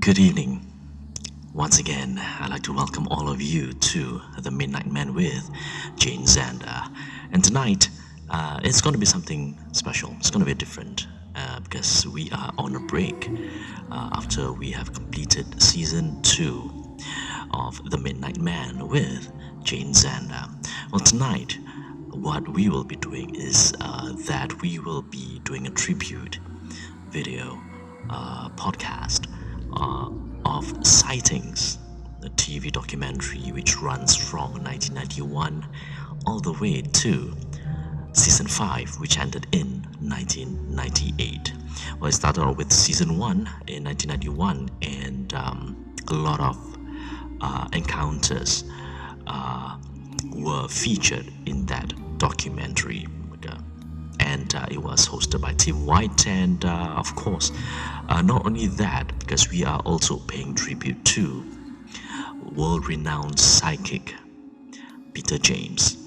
Good evening. Once again, I'd like to welcome all of you to The Midnight Man with Jaden Zander. And tonight, it's going to be something special. It's going to be different because we are on a break after we have completed season 2 of The Midnight Man with Jaden Zander. Well, tonight, what we will be doing is that we will be doing a tribute video podcast of Sightings, the TV documentary which runs from 1991 all the way to season 5, which ended in 1998. Well, it started off with season 1 in 1991, and a lot of encounters were featured in that documentary. And it was hosted by Tim White, and of course, not only that, because we are also paying tribute to world-renowned psychic Peter James.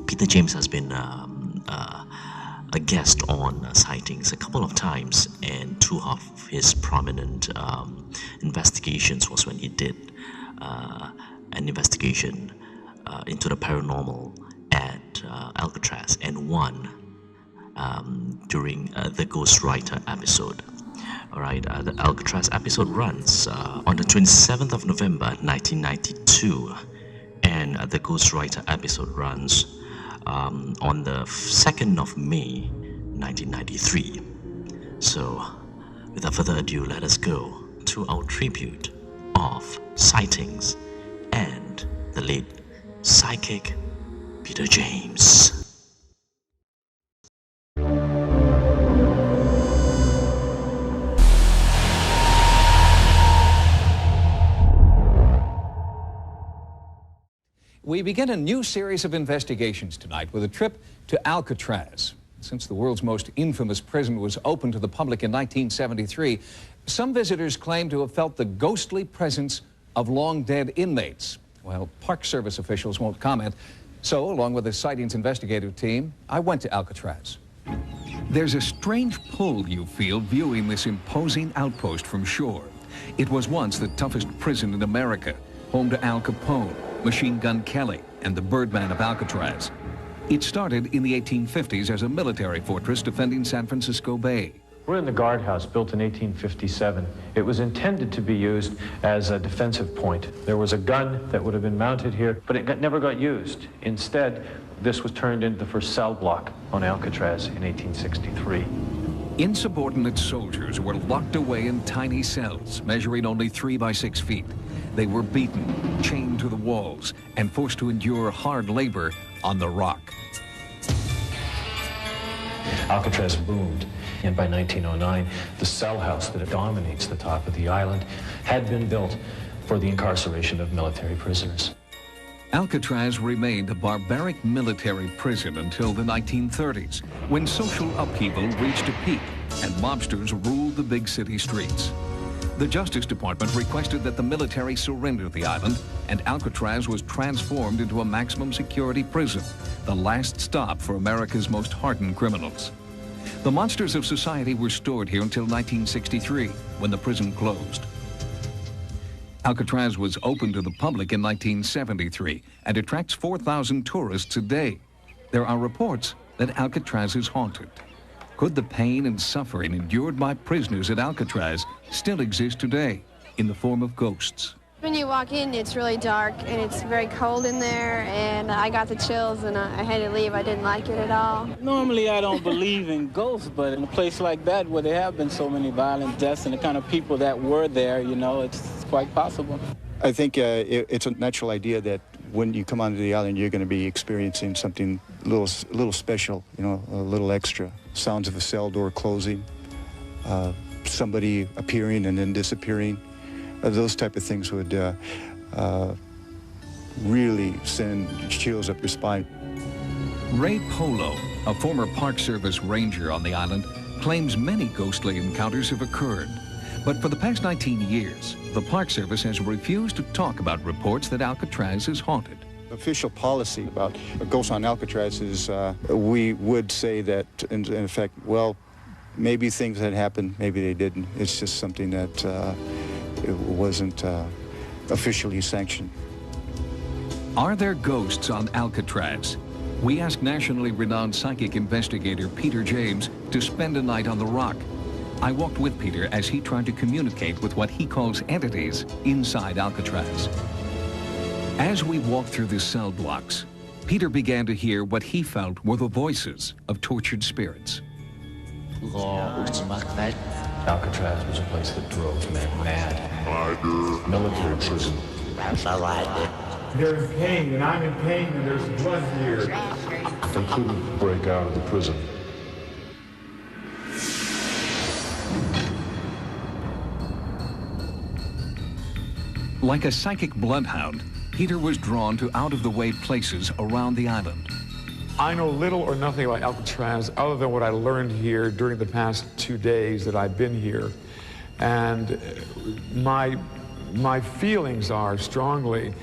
Peter James has been a guest on Sightings a couple of times, and two of his prominent investigations was when he did an investigation into the paranormal at Alcatraz, and one during the Ghostwriter episode. Alright, the Alcatraz episode runs on the 27th of November 1992, and the Ghostwriter episode runs on the 2nd of May 1993. So, without further ado, let us go to our tribute of Sightings and the late psychic Peter James. We begin a new series of investigations tonight with a trip to Alcatraz. Since the world's most infamous prison was opened to the public in 1973, some visitors claim to have felt the ghostly presence of long-dead inmates. Well, Park Service officials won't comment, so along with the Sightings investigative team, I went to Alcatraz. There's a strange pull you feel viewing this imposing outpost from shore. It was once the toughest prison in America, home to Al Capone, Machine Gun Kelly, and the Birdman of Alcatraz. It started in the 1850s as a military fortress defending San Francisco Bay. We're in the guardhouse, built in 1857. It was intended to be used as a defensive point. There was a gun that would have been mounted here, but it never got used. Instead, this was turned into the first cell block on Alcatraz in 1863. Insubordinate soldiers were locked away in tiny cells, measuring only 3 by 6 feet. They were beaten, chained to the walls, and forced to endure hard labor on the rock. Alcatraz boomed, and by 1909, the cell house that dominates the top of the island had been built for the incarceration of military prisoners. Alcatraz remained a barbaric military prison until the 1930s, when social upheaval reached a peak and mobsters ruled the big city streets. The Justice Department requested that the military surrender the island, and Alcatraz was transformed into a maximum security prison, the last stop for America's most hardened criminals. The monsters of society were stored here until 1963, when the prison closed. Alcatraz was opened to the public in 1973 and attracts 4,000 tourists a day. There are reports that Alcatraz is haunted. Could the pain and suffering endured by prisoners at Alcatraz still exist today in the form of ghosts? When you walk in, it's really dark and it's very cold in there, and I got the chills and I had to leave. I didn't like it at all. Normally I don't believe in ghosts, but in a place like that where there have been so many violent deaths and the kind of people that were there, you know, it's quite possible. I think it's a natural idea that when you come onto the island, you're going to be experiencing something a little special, you know, a little extra. Sounds of a cell door closing, somebody appearing and then disappearing. Those type of things would really send chills up your spine. Ray Polo, a former Park Service ranger on the island, claims many ghostly encounters have occurred. But for the past 19 years, the Park Service has refused to talk about reports that Alcatraz is haunted. Official policy about ghosts on Alcatraz is we would say that, in effect, well, maybe things had happened, maybe they didn't. It's just something that it wasn't officially sanctioned. Are there ghosts on Alcatraz? We asked nationally renowned psychic investigator Peter James to spend a night on the rock. I walked with Peter as he tried to communicate with what he calls entities inside Alcatraz. As we walked through the cell blocks, Peter began to hear what he felt were the voices of tortured spirits. Alcatraz was a place that drove men mad. Military prison. They're in pain, and I'm in pain, and there's blood here. They couldn't break out of the prison. Like a psychic bloodhound, Peter was drawn to out-of-the-way places around the island. I know little or nothing about Alcatraz other than what I learned here during the past 2 days that I've been here. And my feelings are strongly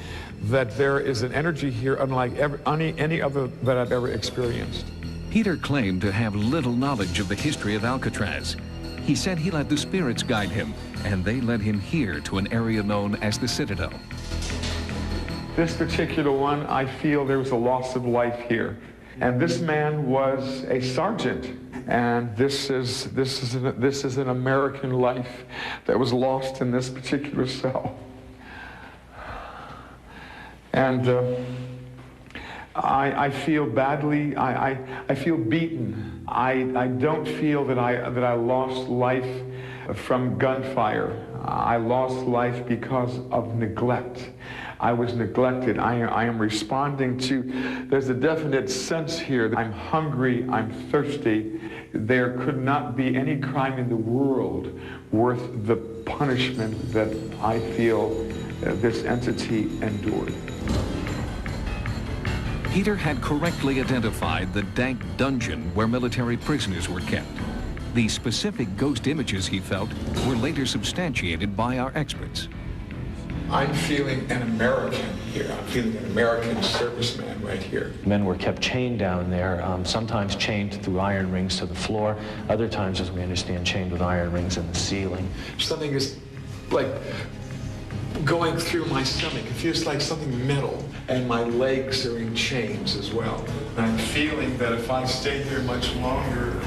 that there is an energy here unlike any other that I've ever experienced. Peter claimed to have little knowledge of the history of Alcatraz. He said he let the spirits guide him, and they led him here to an area known as the Citadel. This particular one, I feel there was a loss of life here. And this man was a sergeant. And this is an American life that was lost in this particular cell. And I feel badly. I feel beaten. I don't feel that I lost life from gunfire. I lost life because of neglect. I was neglected. I am responding to, there's a definite sense here that I'm hungry, I'm thirsty. There could not be any crime in the world worth the punishment that I feel this entity endured. Peter had correctly identified the dank dungeon where military prisoners were kept. The specific ghost images he felt were later substantiated by our experts. I'm feeling an American here. I'm feeling an American serviceman right here. Men were kept chained down there, sometimes chained through iron rings to the floor, other times, as we understand, chained with iron rings in the ceiling. Something is like going through my stomach. It feels like something metal, and my legs are in chains as well. And I'm feeling that if I stay here much longer,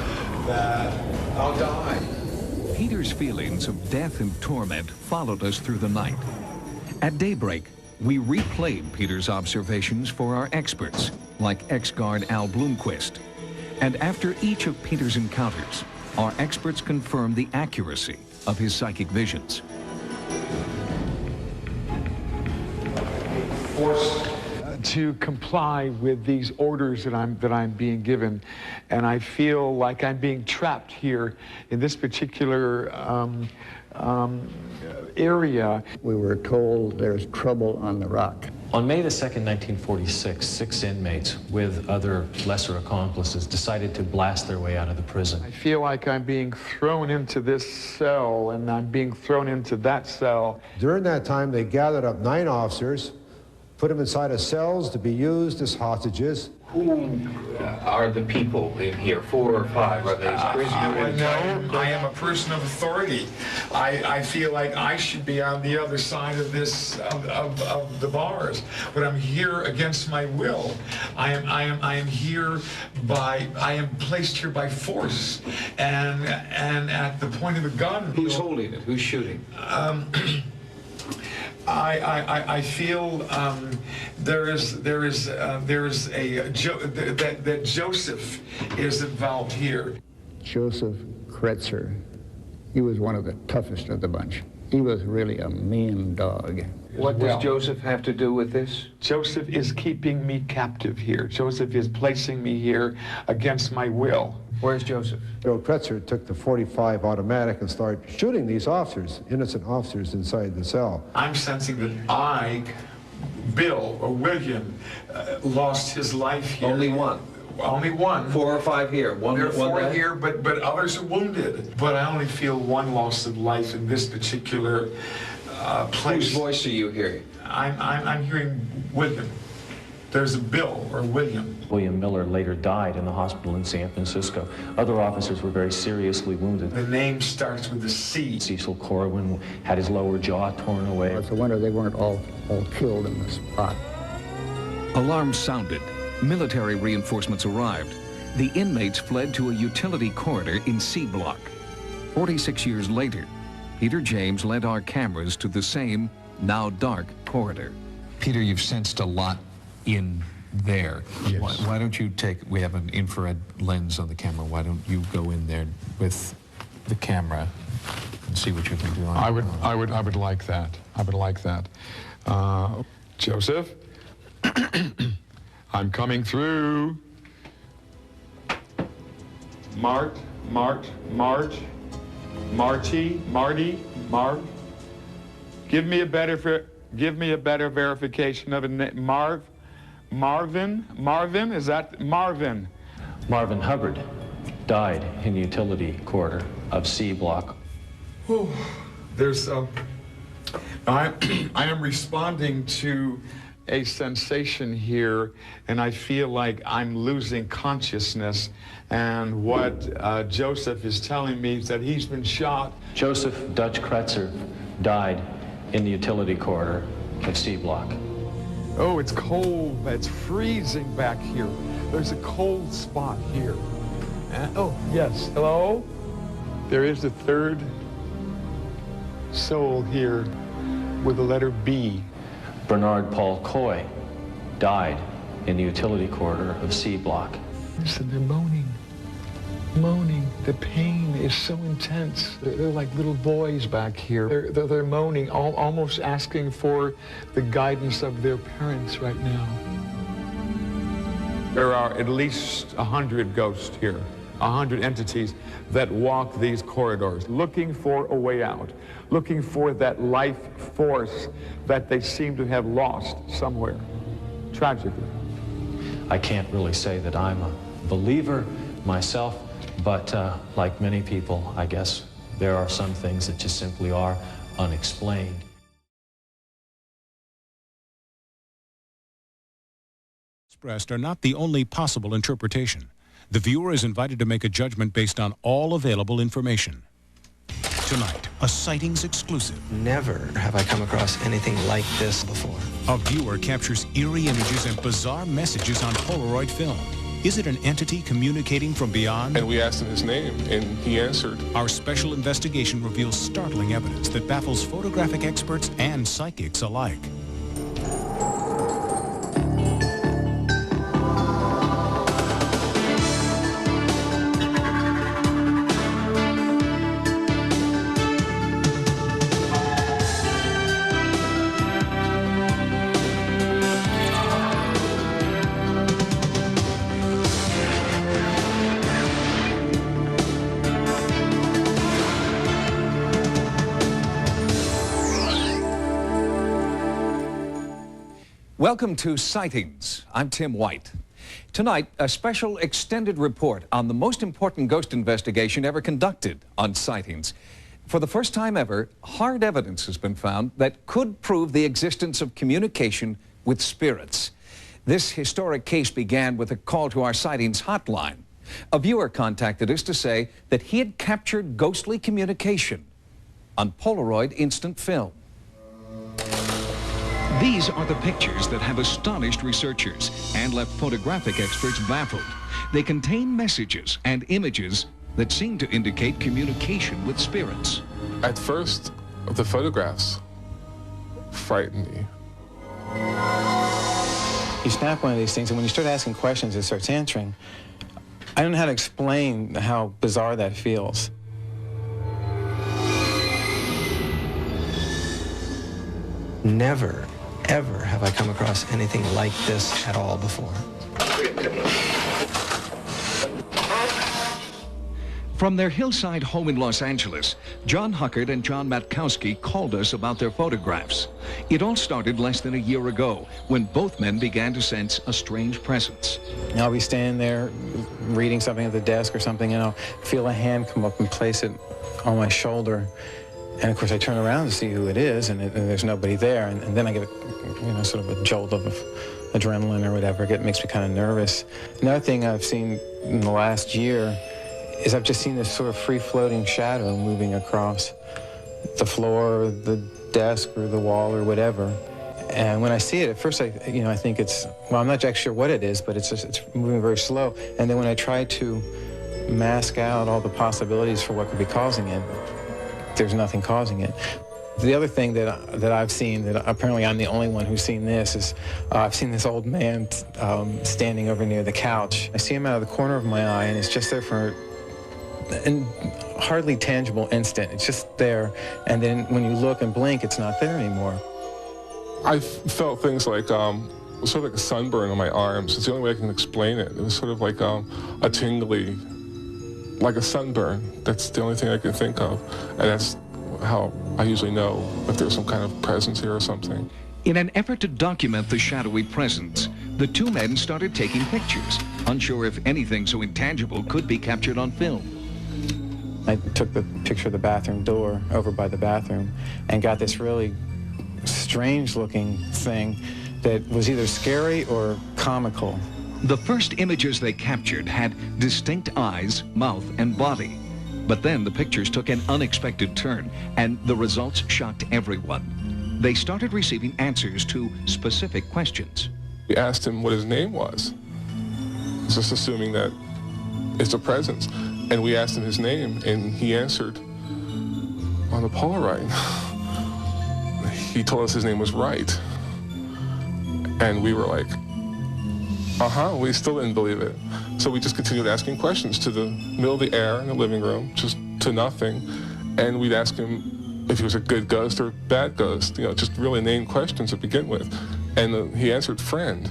that I'll die. Peter's feelings of death and torment followed us through the night. At daybreak, we replayed Peter's observations for our experts, like ex-guard Al Bloomquist. And after each of Peter's encounters, our experts confirmed the accuracy of his psychic visions. Forced to comply with these orders that I'm being given, and I feel like I'm being trapped here in this particular area. We were told there's trouble on the rock. On May the 2nd, 1946, 6 inmates with other lesser accomplices decided to blast their way out of the prison. I feel like I'm being thrown into this cell, and I'm being thrown into that cell. During that time, they gathered up 9 officers, put them inside of cells to be used as hostages. Who are the people in here? 4 or 5? Are they prisoners? No, I am a person of authority. I feel like I should be on the other side of this, of the bars, but I'm here against my will. I am here by, I am placed here by force, and at the point of a gun. Who's holding it? Who's shooting? I feel that Joseph is involved here. Joseph Kretzer, he was one of the toughest of the bunch. He was really a mean dog. What does Joseph have to do with this? Joseph is keeping me captive here. Joseph is placing me here against my will. Where's Joseph? Joe Kretzer took the .45 automatic and started shooting these officers, innocent officers inside the cell. I'm sensing that I, Bill or William, lost his life here. Only one? Only one. 4 or 5 here. There are 4 there? here, but others are wounded. But I only feel one loss of life in this particular place. Whose voice are you hearing? I'm hearing William. There's a Bill or William. William Miller later died in the hospital in San Francisco. Other officers were very seriously wounded. The name starts with a C. Cecil Corwin had his lower jaw torn away. It's a wonder they weren't all killed in the spot. Alarms sounded. Military reinforcements arrived. The inmates fled to a utility corridor in C Block. 46 years later, Peter James led our cameras to the same, now dark, corridor. Peter, you've sensed a lot in there. Yes. Why don't you we have an infrared lens on the camera. Why don't you go in there with the camera and see what you can do? I would like that. I would like that. Joseph, I'm coming through. Marty, Marv. Give me a better verification of a name. Marvin, is that Marvin? Marvin Hubbard died in the utility corridor of C Block. Oh, there's I am responding to a sensation here, and I feel like I'm losing consciousness. And what Joseph is telling me is that he's been shot. Joseph Dutch Kretzer died in the utility corridor of C Block. Oh, it's cold. It's freezing back here. There's a cold spot here. Oh, yes. Hello? There is a third soul here with the letter B. Bernard Paul Coy died in the utility corridor of C Block. Listen, they're moaning. The pain is so intense. They're like little boys back here. They're moaning, almost asking for the guidance of their parents right now. There are at least 100 ghosts here, 100 entities that walk these corridors, looking for a way out, looking for that life force that they seem to have lost somewhere, tragically. I can't really say that I'm a believer myself, but like many people, I guess, there are some things that just simply are unexplained. Expressed are not the only possible interpretation. The viewer is invited to make a judgment based on all available information. Tonight, a Sightings exclusive. Never have I come across anything like this before. A viewer captures eerie images and bizarre messages on Polaroid film. Is it an entity communicating from beyond? And we asked him his name, and he answered. Our special investigation reveals startling evidence that baffles photographic experts and psychics alike. Welcome to Sightings. I'm Tim White. Tonight, a special extended report on the most important ghost investigation ever conducted on Sightings. For the first time ever, hard evidence has been found that could prove the existence of communication with spirits. This historic case began with a call to our Sightings hotline. A viewer contacted us to say that he had captured ghostly communication on Polaroid instant film. These are the pictures that have astonished researchers and left photographic experts baffled. They contain messages and images that seem to indicate communication with spirits. At first, the photographs frightened me. You snap one of these things, and when you start asking questions, it starts answering. I don't know how to explain how bizarre that feels. Never, ever have I come across anything like this at all before. From their hillside home in Los Angeles, John Huckard and John Matkowski called us about their photographs. It all started less than a year ago when both men began to sense a strange presence. I'll be standing there reading something at the desk or something, and I'll feel a hand come up and place it on my shoulder. And of course I turn around to see who it is, and there's nobody there, and then I get sort of a jolt of adrenaline or whatever. It makes me kind of nervous. Another thing I've seen in the last year is I've just seen this sort of free-floating shadow moving across the floor, or the desk, or the wall, or whatever. And when I see it, at first I think it's, well, I'm not exactly sure what it is, but it's moving very slow. And then when I try to mask out all the possibilities for what could be causing it, there's nothing causing it. The other thing that I've seen, that apparently I'm the only one who's seen this, is I've seen this old man standing over near the couch. I see him out of the corner of my eye, and it's just there for a hardly tangible instant. It's just there, and then when you look and blink, it's not there anymore. I felt things like sort of like a sunburn on my arms. It's the only way I can explain it. It was sort of like a tingly, like a sunburn. That's the only thing I can think of, and that's how I usually know if there's some kind of presence here or something. In an effort to document the shadowy presence, the two men started taking pictures, unsure if anything so intangible could be captured on film. I took the picture of the bathroom door over by the bathroom and got this really strange-looking thing that was either scary or comical. The first images they captured had distinct eyes, mouth, and body. But then the pictures took an unexpected turn, and the results shocked everyone. They started receiving answers to specific questions. We asked him what his name was, just assuming that it's a presence. And we asked him his name, and he answered on the Polaroid. He told us his name was Wright. And we were like, we still didn't believe it. So we just continued asking questions to the middle of the air in the living room, just to nothing. And we'd ask him if he was a good ghost or bad ghost, just really inane questions to begin with. And he answered friend.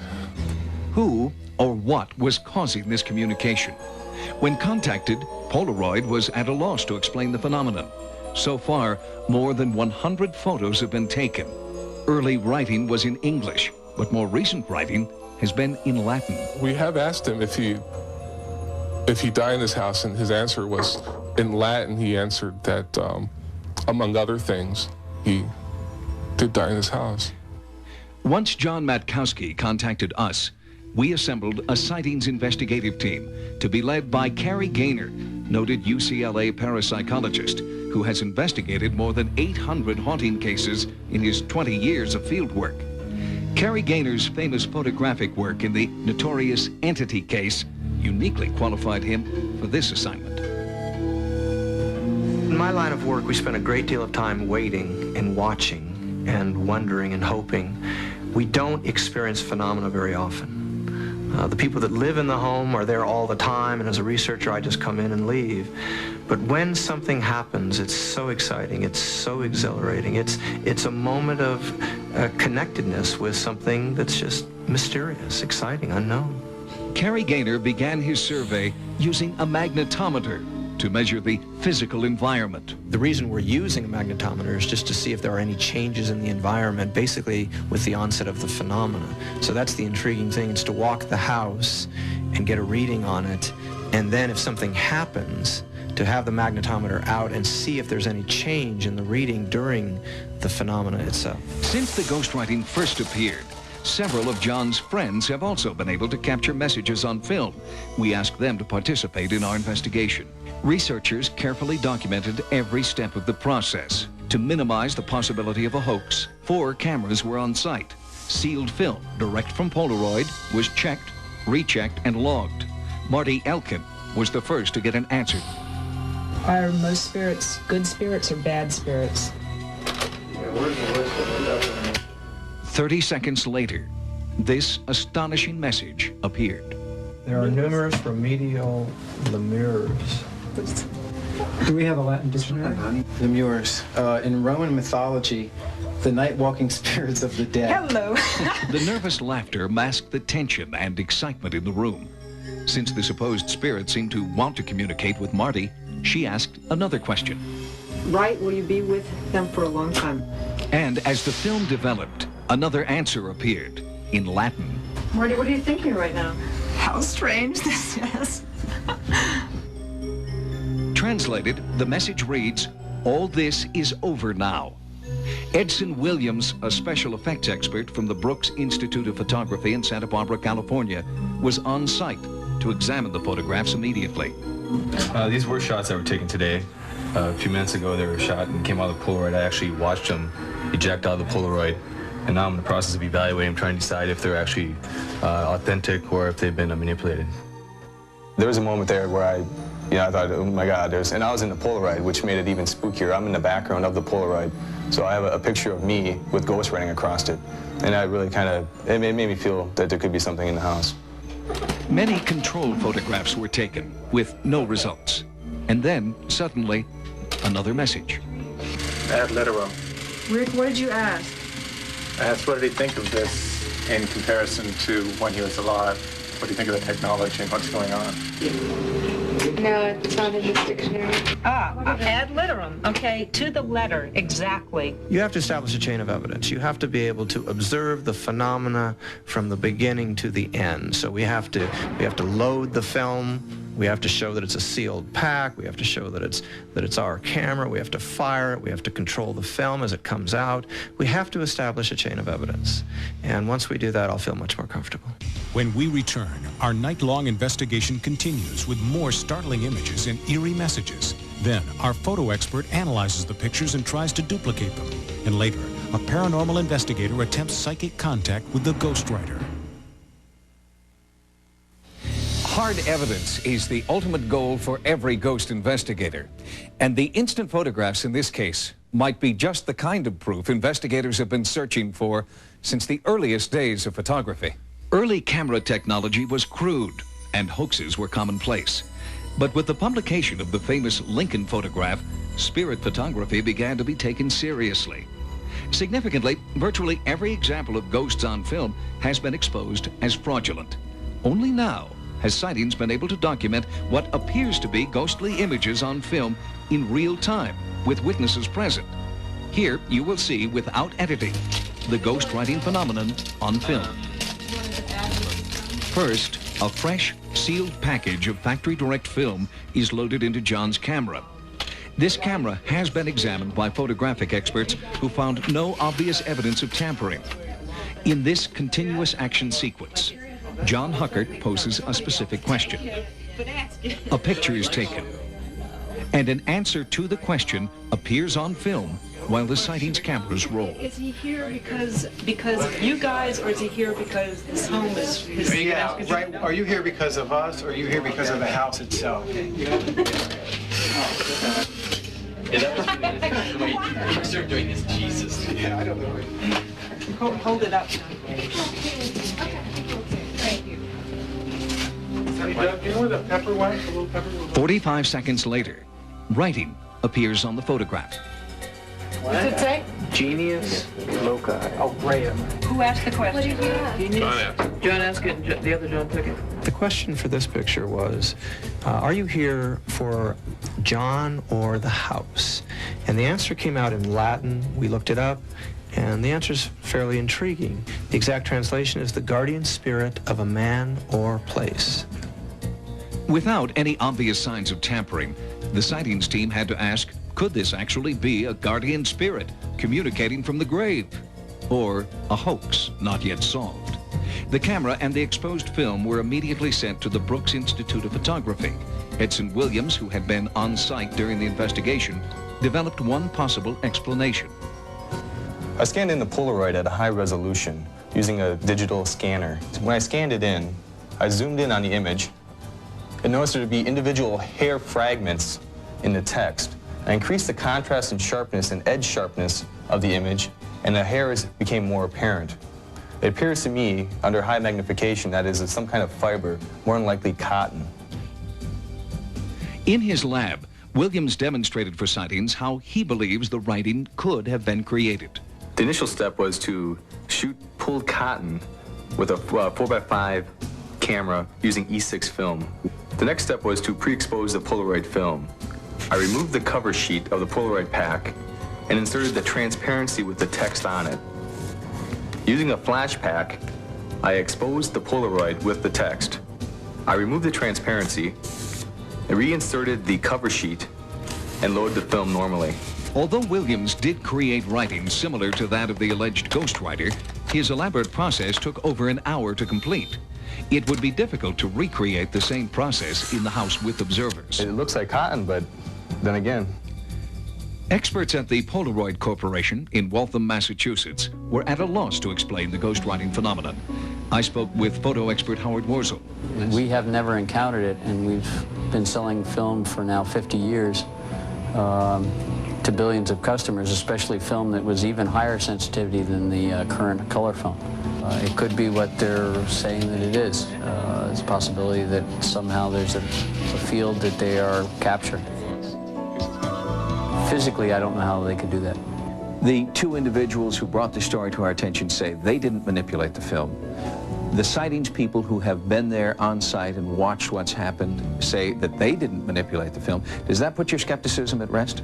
Who or what was causing this communication? When contacted, Polaroid was at a loss to explain the phenomenon. So far, more than 100 photos have been taken. Early writing was in English, but more recent writing has been in Latin. We have asked him if he died in his house, and his answer was in Latin. He answered that, among other things, he did die in his house. Once John Matkowski contacted us, we assembled a sightings investigative team to be led by Cary Gaynor, noted UCLA parapsychologist who has investigated more than 800 haunting cases in his 20 years of field work. Cary Gaynor's famous photographic work in the notorious Entity case uniquely qualified him for this assignment. In my line of work, we spend a great deal of time waiting and watching and wondering and hoping. We don't experience phenomena very often. The people that live in the home are there all the time, and as a researcher, I just come in and leave. But when something happens, it's so exciting, it's so exhilarating. It's a moment of connectedness with something that's just mysterious, exciting, unknown. Cary Gaynor began his survey using a magnetometer to measure the physical environment. The reason we're using a magnetometer is just to see if there are any changes in the environment, basically with the onset of the phenomena. So that's the intriguing thing, is to walk the house and get a reading on it, and then if something happens, to have the magnetometer out and see if there's any change in the reading during the phenomena itself. Since the ghostwriting first appeared, several of John's friends have also been able to capture messages on film. We asked them to participate in our investigation. Researchers carefully documented every step of the process. To minimize the possibility of a hoax, 4 cameras were on site. Sealed film, direct from Polaroid, was checked, rechecked, and logged. Marty Elkin was the first to get an answer. Are most spirits good spirits or bad spirits? 30 seconds later, this astonishing message appeared. There are numerous remedial lemures. Do we have a Latin dictionary? Lemures. In Roman mythology, the night-walking spirits of the dead. Hello. The nervous laughter masked the tension and excitement in the room. Since the supposed spirit seemed to want to communicate with Marty, she asked another question. Right, will you be with them for a long time? And as the film developed, another answer appeared in Latin. Marty, what are you thinking right now? How strange this is. Translated, the message reads, "All this is over now." Edson Williams, a special effects expert from the Brooks Institute of Photography in Santa Barbara, California, was on site to examine the photographs immediately. These were shots that were taken today. A few minutes ago they were shot and came out of the Polaroid. I actually watched them eject out of the Polaroid, and now I'm in the process of evaluating, trying to decide if they're actually authentic or if they've been manipulated. There was a moment there where I thought, oh my God, and I was in the Polaroid, which made it even spookier. I'm in the background of the Polaroid, so I have a picture of me with ghostwriting across it, and I really it made me feel that there could be something in the house. Many control photographs were taken with no results, and then suddenly another message. Ad literal. Rick, what did you ask? I asked, what did he think of this in comparison to when he was alive? What do you think of the technology and what's going on? No, it's not in this dictionary. Ad literum. Okay, to the letter, exactly. You have to establish a chain of evidence. You have to be able to observe the phenomena from the beginning to the end. So we have to load the film. We have to show that it's a sealed pack. We have to show that it's our camera. We have to fire it. We have to control the film as it comes out. We have to establish a chain of evidence. And once we do that, I'll feel much more comfortable. When we return, our night-long investigation continues with more startling images and eerie messages. Then, our photo expert analyzes the pictures and tries to duplicate them. And later, a paranormal investigator attempts psychic contact with the ghostwriter. Hard evidence is the ultimate goal for every ghost investigator. And the instant photographs in this case might be just the kind of proof investigators have been searching for since the earliest days of photography. Early camera technology was crude, and hoaxes were commonplace. But with the publication of the famous Lincoln photograph, spirit photography began to be taken seriously. Significantly, virtually every example of ghosts on film has been exposed as fraudulent. Only now has Sightings been able to document what appears to be ghostly images on film in real time, with witnesses present. Here you will see, without editing, the ghostwriting phenomenon on film. First, a fresh, sealed package of factory direct film is loaded into John's camera. This camera has been examined by photographic experts who found no obvious evidence of tampering. In this continuous action sequence, John Huckert poses a specific question. A picture is taken, and an answer to the question appears on film while the Sightings cameras roll. Is he here because you guys, or is he here because this home is his? Yeah, right. Are you here because of us, or are you here because of the house itself? Start doing this, Jesus. Yeah, I don't know. Hold it up. Thank you. Do you know where the pepper went? The little pepper? 45 seconds later, writing appears on the photograph. What does it say? Genius loci. Oh, Graham. Who asked the question? What did you ask? John asked it. The other John took it. The question for this picture was, are you here for John or the house? And the answer came out in Latin. We looked it up, and the answer is fairly intriguing. The exact translation is the guardian spirit of a man or place. Without any obvious signs of tampering, the Sightings team had to ask, could this actually be a guardian spirit communicating from the grave? Or a hoax not yet solved? The camera and the exposed film were immediately sent to the Brooks Institute of Photography. Edson Williams, who had been on site during the investigation, developed one possible explanation. I scanned in the Polaroid at a high resolution using a digital scanner. When I scanned it in, I zoomed in on the image and noticed there to be individual hair fragments in the text. I increased the contrast and sharpness and edge sharpness of the image, and the hairs became more apparent. It appears to me, under high magnification, that is some kind of fiber, more than likely cotton. In his lab, Williams demonstrated for Sightings how he believes the writing could have been created. The initial step was to shoot pulled cotton with a 4x5 camera using E6 film. The next step was to pre-expose the Polaroid film. I removed the cover sheet of the Polaroid pack and inserted the transparency with the text on it. Using a flash pack, I exposed the Polaroid with the text. I removed the transparency, I reinserted the cover sheet, and loaded the film normally. Although Williams did create writing similar to that of the alleged ghostwriter, his elaborate process took over an hour to complete. It would be difficult to recreate the same process in the house with observers. It looks like cotton, but then again. Experts at the Polaroid Corporation in Waltham, Massachusetts, were at a loss to explain the ghostwriting phenomenon. I spoke with photo expert Howard Wurzel. We have never encountered it, and we've been selling film for now 50 years to billions of customers, especially film that was even higher sensitivity than the current color film. It could be what they're saying that it is. It's a possibility that somehow there's a field that they are capturing. Physically, I don't know how they could do that. The two individuals who brought the story to our attention say they didn't manipulate the film. The Sightings people who have been there on site and watched what's happened say that they didn't manipulate the film. Does that put your skepticism at rest?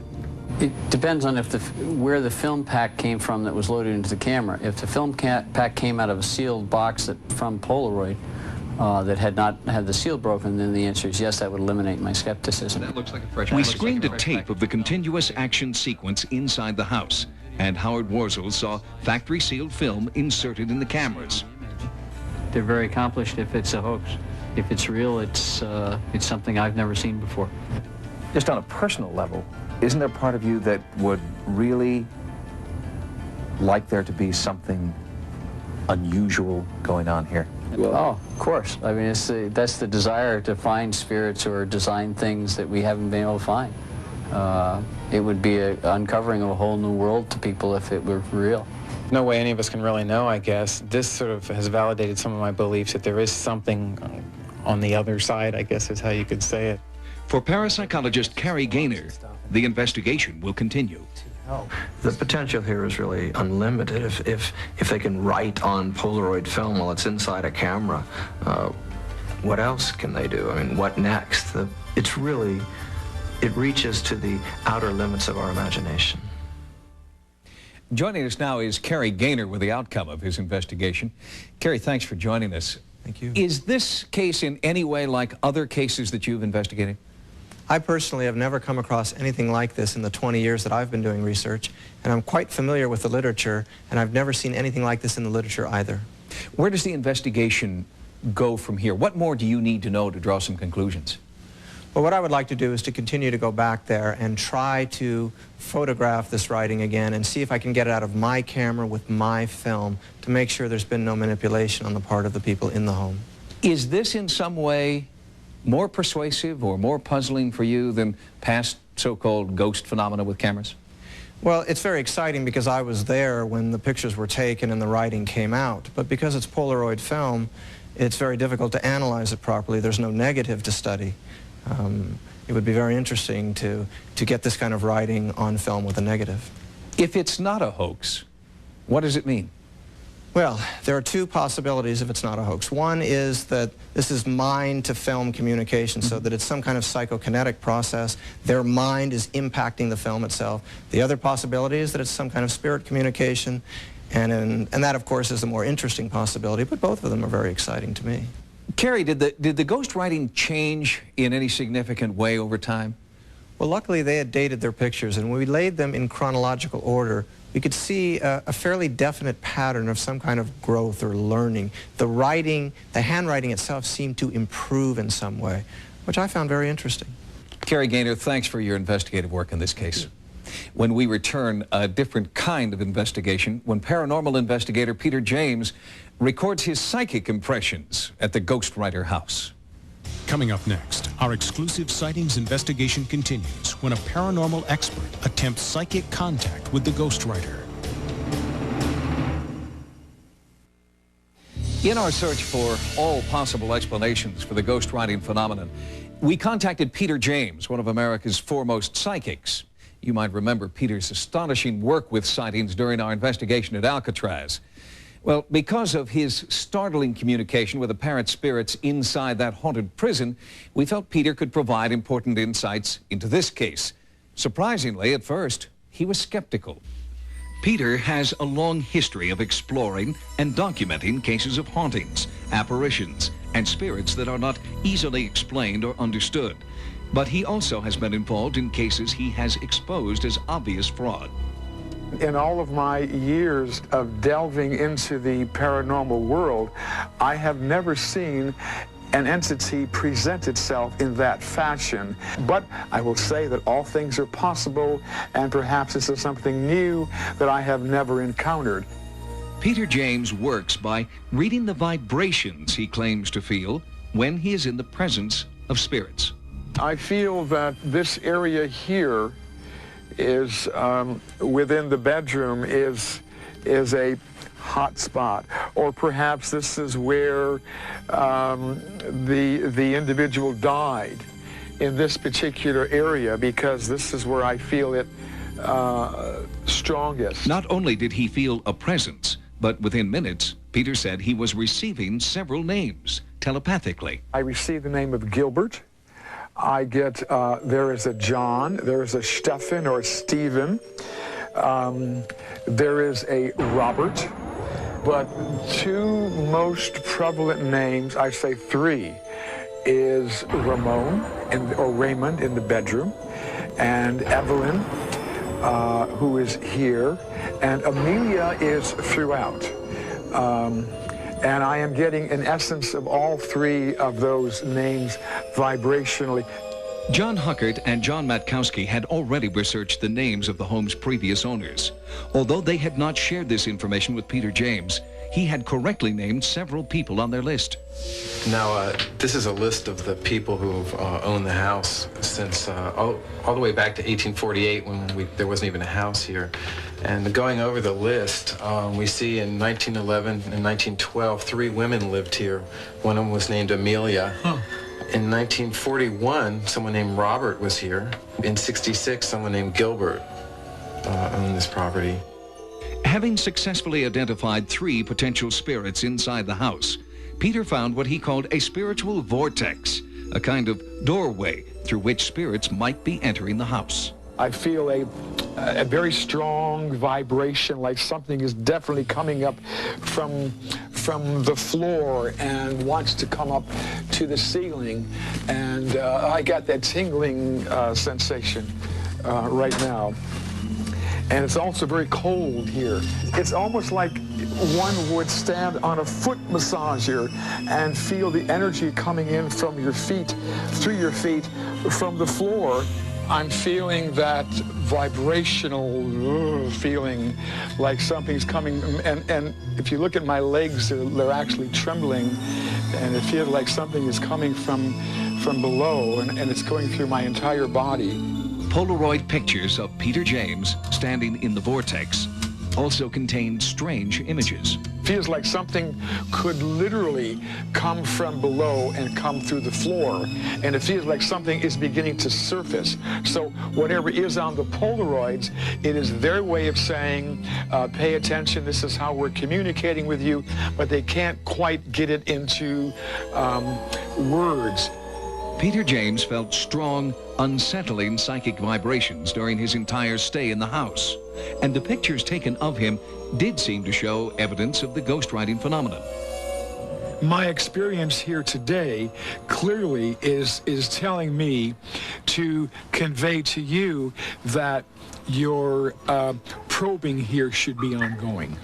It depends on where the film pack came from that was loaded into the camera. If the film pack came out of a sealed box from Polaroid that had not had the seal broken, then the answer is yes, that would eliminate my skepticism. That looks like a fresh We screened a tape of the continuous action sequence inside the house, and Howard Wurzel saw factory-sealed film inserted in the cameras. They're very accomplished if it's a hoax. If it's real, it's something I've never seen before. Just on a personal level, isn't there part of you that would really like there to be something unusual going on here? Oh, of course. I mean, that's the desire to find spirits or design things that we haven't been able to find. It would be an uncovering of a whole new world to people if it were real. No way any of us can really know, I guess. This sort of has validated some of my beliefs that there is something on the other side, I guess is how you could say it. For parapsychologist Carrie Gaynor, the investigation will continue. The potential here is really unlimited. If they can write on Polaroid film while it's inside a camera, what else can they do? I mean, what next? It reaches to the outer limits of our imagination. Joining us now is Carrie Gaynor with the outcome of his investigation. Carrie, thanks for joining us. Thank you. Is this case in any way like other cases that you've investigated? I personally have never come across anything like this in the 20 years that I've been doing research, and I'm quite familiar with the literature, and I've never seen anything like this in the literature either. Where does the investigation go from here? What more do you need to know to draw some conclusions? Well, what I would like to do is to continue to go back there and try to photograph this writing again and see if I can get it out of my camera with my film to make sure there's been no manipulation on the part of the people in the home. Is this in some way more persuasive or more puzzling for you than past so-called ghost phenomena with cameras? Well, it's very exciting because I was there when the pictures were taken and the writing came out. But because it's Polaroid film, it's very difficult to analyze it properly. There's no negative to study. It would be very interesting to get this kind of writing on film with a negative. If it's not a hoax, what does it mean? Well, there are two possibilities if it's not a hoax. One is that this is mind-to-film communication, so that it's some kind of psychokinetic process. Their mind is impacting the film itself. The other possibility is that it's some kind of spirit communication, and that, of course, is the more interesting possibility, but both of them are very exciting to me. Carrie, did the ghost writing change in any significant way over time? Well, luckily they had dated their pictures, and when we laid them in chronological order, we could see a fairly definite pattern of some kind of growth or learning. The writing, the handwriting itself seemed to improve in some way, which I found very interesting. Carrie Gaynor, thanks for your investigative work in this case. When we return, a different kind of investigation when paranormal investigator Peter James records his psychic impressions at the Ghostwriter house. Coming up next, our exclusive Sightings investigation continues when a paranormal expert attempts psychic contact with the Ghostwriter. In our search for all possible explanations for the ghostwriting phenomenon, we contacted Peter James, one of America's foremost psychics. You might remember Peter's astonishing work with sightings during our investigation at Alcatraz. Well, because of his startling communication with apparent spirits inside that haunted prison, we felt Peter could provide important insights into this case. Surprisingly, at first, he was skeptical. Peter has a long history of exploring and documenting cases of hauntings, apparitions, and spirits that are not easily explained or understood. But he also has been involved in cases he has exposed as obvious fraud. In all of my years of delving into the paranormal world, I have never seen an entity present itself in that fashion. But I will say that all things are possible, and perhaps this is something new that I have never encountered. Peter James works by reading the vibrations he claims to feel when he is in the presence of spirits. I feel that this area here is, within the bedroom, is a hot spot, or perhaps this is where the individual died in this particular area, because this is where I feel it strongest. Not only did he feel a presence, but within minutes, Peter said he was receiving several names telepathically. I received the name of Gilbert. I get, there is a John, there is a Stephen or Stephen, there is a Robert, but two most prevalent names, I say three, is Ramon, or Raymond in the bedroom, and Evelyn, who is here, and Amelia is throughout. And I am getting an essence of all three of those names vibrationally. John Huckert and John Matkowski had already researched the names of the home's previous owners. Although they had not shared this information with Peter James, he had correctly named several people on their list. Now, this is a list of the people who've owned the house since all the way back to 1848, when there wasn't even a house here. And going over the list, we see in 1911 and 1912, 3 women lived here. One of them was named Amelia. In 1941, someone named Robert was here. In 66, someone named Gilbert owned this property. Having successfully identified 3 potential spirits inside the house, Peter found what he called a spiritual vortex, a kind of doorway through which spirits might be entering the house. I feel a very strong vibration, like something is definitely coming up from the floor and wants to come up to the ceiling. And I got that tingling sensation right now. And it's also very cold here. It's almost like one would stand on a foot massager and feel the energy coming in from your feet, through your feet, from the floor. I'm feeling that vibrational feeling, like something's coming, and if you look at my legs, they're actually trembling, and it feels like something is coming from below, and it's going through my entire body. Polaroid pictures of Peter James standing in the vortex also contained strange images. Feels like something could literally come from below and come through the floor, and it feels like something is beginning to surface. So whatever is on the Polaroids, it is their way of saying, pay attention, this is how we're communicating with you, but they can't quite get it into words. Peter James felt strong, unsettling psychic vibrations during his entire stay in the house, and the pictures taken of him did seem to show evidence of the ghostwriting phenomenon. My experience here today clearly is telling me to convey to you that your probing here should be ongoing.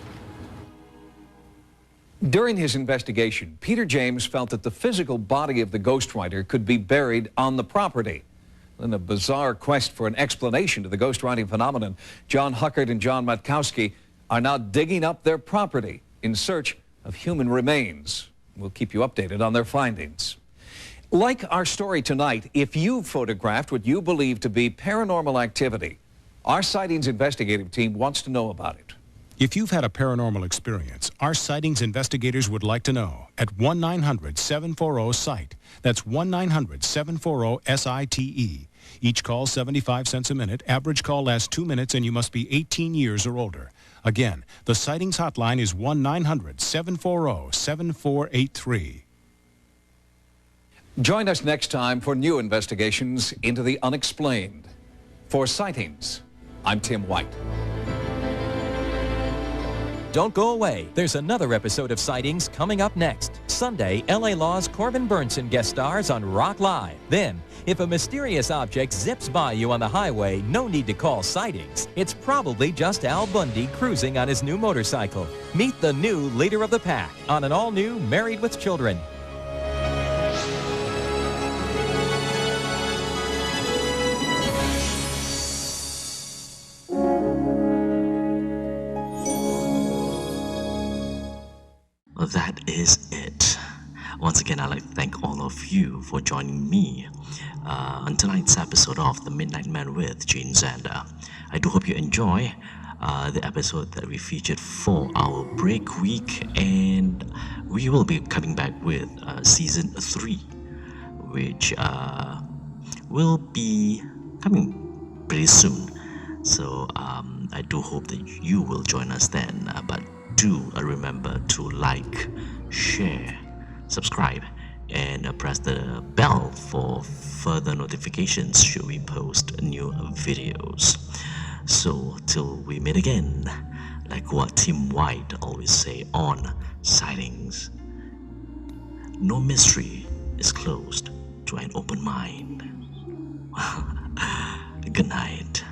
During his investigation, Peter James felt that the physical body of the ghostwriter could be buried on the property. In a bizarre quest for an explanation to the ghostwriting phenomenon, John Huckert and John Matkowski are now digging up their property in search of human remains. We'll keep you updated on their findings. Like our story tonight, if you photographed what you believe to be paranormal activity, our Sightings investigative team wants to know about it. If you've had a paranormal experience, our Sightings investigators would like to know at 1-900-740-SIGHT. That's 1-900-740-SITE. Each call 75 cents a minute. Average call lasts 2 minutes, and you must be 18 years or older. Again, the Sightings hotline is 1-900-740-7483. Join us next time for new investigations into the unexplained. For Sightings, I'm Tim White. Don't go away. There's another episode of Sightings coming up next. Sunday, L.A. Law's Corbin Burnson guest stars on Rock Live. Then, if a mysterious object zips by you on the highway, no need to call Sightings. It's probably just Al Bundy cruising on his new motorcycle. Meet the new leader of the pack on an all-new Married with Children. That is it. Once again, I'd like to thank all of you for joining me on tonight's episode of The Midnight Man with Jaden Zander. I do hope you enjoy the episode that we featured for our break week, and we will be coming back with season 3, which will be coming pretty soon. So I do hope that you will join us then. But do remember to like, share, subscribe, and press the bell for further notifications should we post new videos. So till we meet again, like what Tim White always say on Sightings, no mystery is closed to an open mind. Good night.